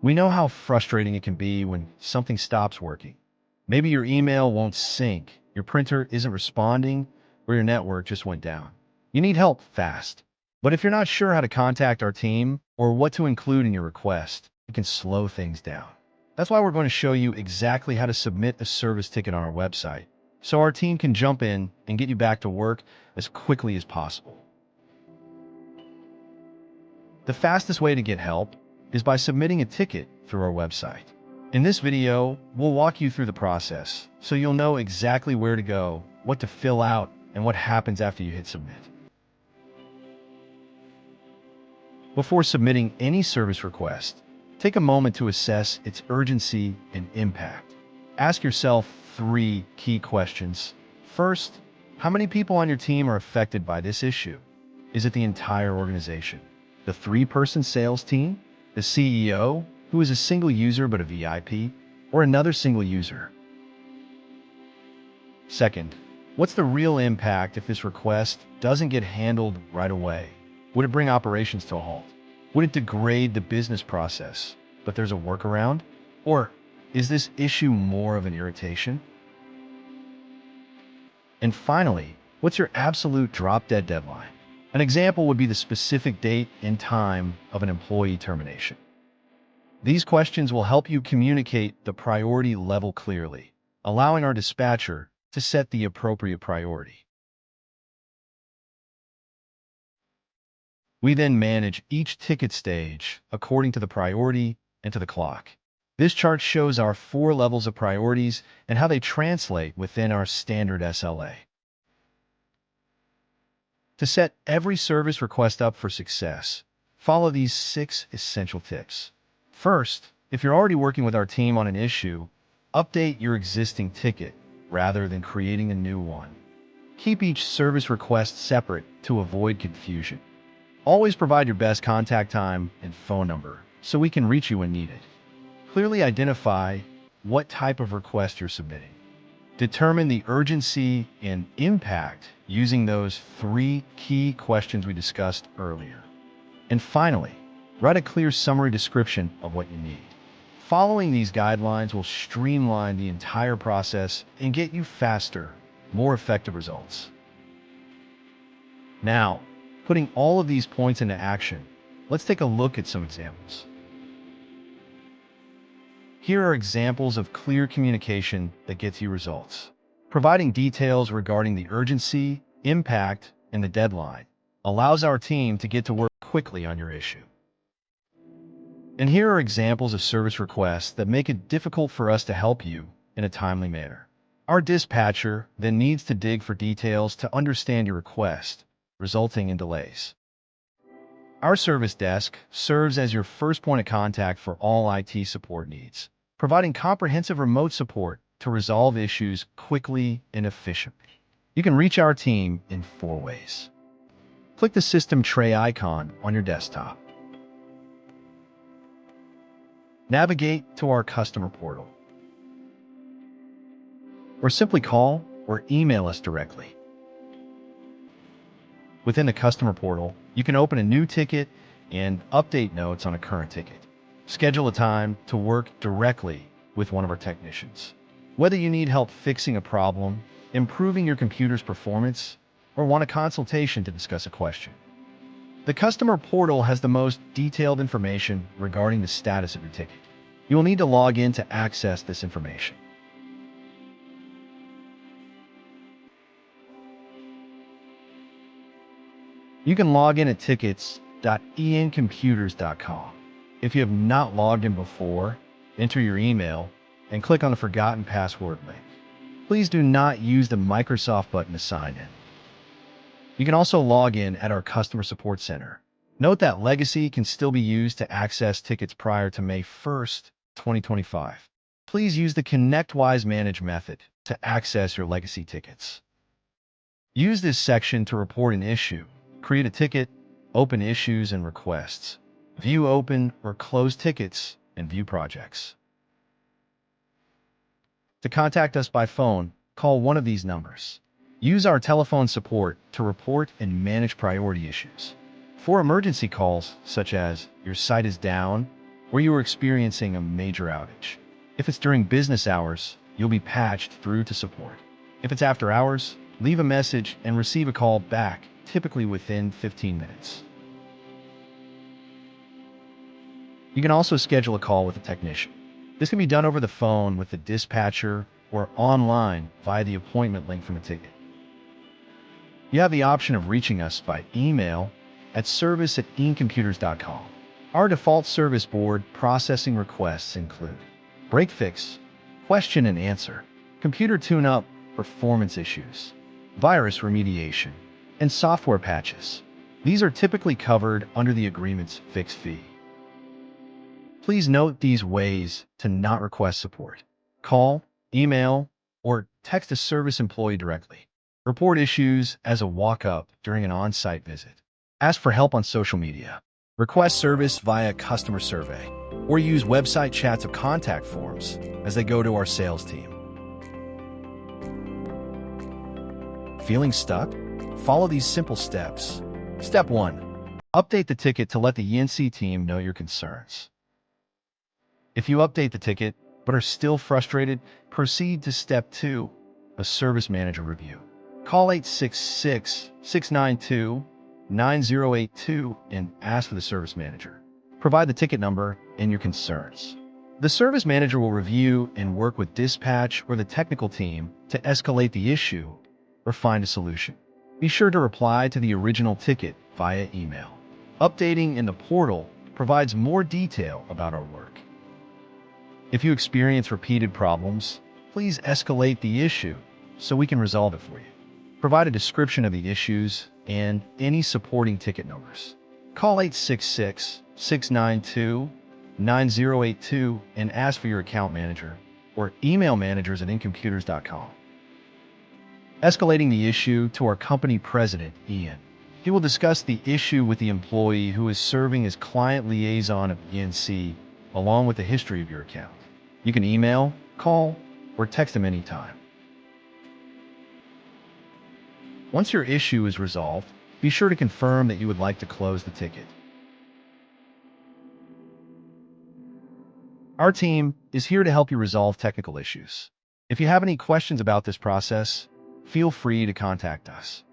We know how frustrating it can be when something stops working. Maybe your email won't sync, your printer isn't responding, or your network just went down. You need help fast. But if you're not sure how to contact our team or what to include in your request, it can slow things down. That's why we're going to show you exactly how to submit a service ticket on our website, so our team can jump in and get you back to work as quickly as possible. The fastest way to get help is by submitting a ticket through our website. In this video, we'll walk you through the process so you'll know exactly where to go, what to fill out, and what happens after you hit submit. Before submitting any service request, take a moment to assess its urgency and impact. Ask yourself 3 key questions. First, how many people on your team are affected by this issue? Is it the entire organization? The 3-person sales team? The CEO, who is a single user but a VIP? Or another single user? Second, what's the real impact if this request doesn't get handled right away? Would it bring operations to a halt? Would it degrade the business process, but there's a workaround? Or is this issue more of an irritation? And finally, what's your absolute drop-dead deadline? An example would be the specific date and time of an employee termination. These questions will help you communicate the priority level clearly, allowing our dispatcher to set the appropriate priority. We then manage each ticket stage according to the priority and to the clock. This chart shows our 4 levels of priorities and how they translate within our standard SLA. To set every service request up for success, follow these 6 essential tips. First, if you're already working with our team on an issue, update your existing ticket rather than creating a new one. Keep each service request separate to avoid confusion. Always provide your best contact time and phone number so we can reach you when needed. Clearly identify what type of request you're submitting. Determine the urgency and impact using those 3 key questions we discussed earlier. And finally, write a clear summary description of what you need. Following these guidelines will streamline the entire process and get you faster, more effective results. Now, putting all of these points into action, let's take a look at some examples. Here are examples of clear communication that gets you results. Providing details regarding the urgency, impact, and the deadline allows our team to get to work quickly on your issue. And here are examples of service requests that make it difficult for us to help you in a timely manner. Our dispatcher then needs to dig for details to understand your request, resulting in delays. Our service desk serves as your first point of contact for all IT support needs, providing comprehensive remote support to resolve issues quickly and efficiently. You can reach our team in 4 ways. Click the system tray icon on your desktop. Navigate to our customer portal. Or simply call or email us directly. Within the customer portal, you can open a new ticket and update notes on a current ticket. Schedule a time to work directly with one of our technicians. Whether you need help fixing a problem, improving your computer's performance, or want a consultation to discuss a question. The customer portal has the most detailed information regarding the status of your ticket. You will need to log in to access this information. You can log in at tickets.encomputers.com. If you have not logged in before, enter your email and click on the forgotten password link. Please do not use the Microsoft button to sign in. You can also log in at our customer support center. Note that legacy can still be used to access tickets prior to May 1st, 2025. Please use the ConnectWise Manage method to access your legacy tickets. Use this section to report an issue, create a ticket, open issues and requests, view open or closed tickets, and view projects. To contact us by phone, call one of these numbers. Use our telephone support to report and manage priority issues. For emergency calls, such as your site is down or you are experiencing a major outage. If it's during business hours, you'll be patched through to support. If it's after hours, leave a message and receive a call back, typically within 15 minutes. You can also schedule a call with a technician. This can be done over the phone with the dispatcher or online via the appointment link from the ticket. You have the option of reaching us by email at service@incomputers.com. Our default service board processing requests include break fix, question and answer, computer tune-up, performance issues, virus remediation, and software patches. These are typically covered under the agreement's fixed fee. Please note these ways to not request support. Call, email, or text a service employee directly. Report issues as a walk-up during an on-site visit. Ask for help on social media. Request service via customer survey, or use website chats of contact forms as they go to our sales team. Feeling stuck? Follow these simple steps. Step 1. Update the ticket to let the ENC team know your concerns. If you update the ticket but are still frustrated, proceed to Step 2, a service manager review. Call 866-692-9082 and ask for the service manager. Provide the ticket number and your concerns. The service manager will review and work with dispatch or the technical team to escalate the issue or find a solution. Be sure to reply to the original ticket via email. Updating in the portal provides more detail about our work. If you experience repeated problems, please escalate the issue so we can resolve it for you. Provide a description of the issues and any supporting ticket numbers. Call 866-692-9082 and ask for your account manager or email managers@incomputers.com. Escalating the issue to our company president, Ian. He will discuss the issue with the employee who is serving as client liaison of ENC, along with the history of your account. You can email, call, or text him anytime. Once your issue is resolved, be sure to confirm that you would like to close the ticket. Our team is here to help you resolve technical issues. If you have any questions about this process, feel free to contact us.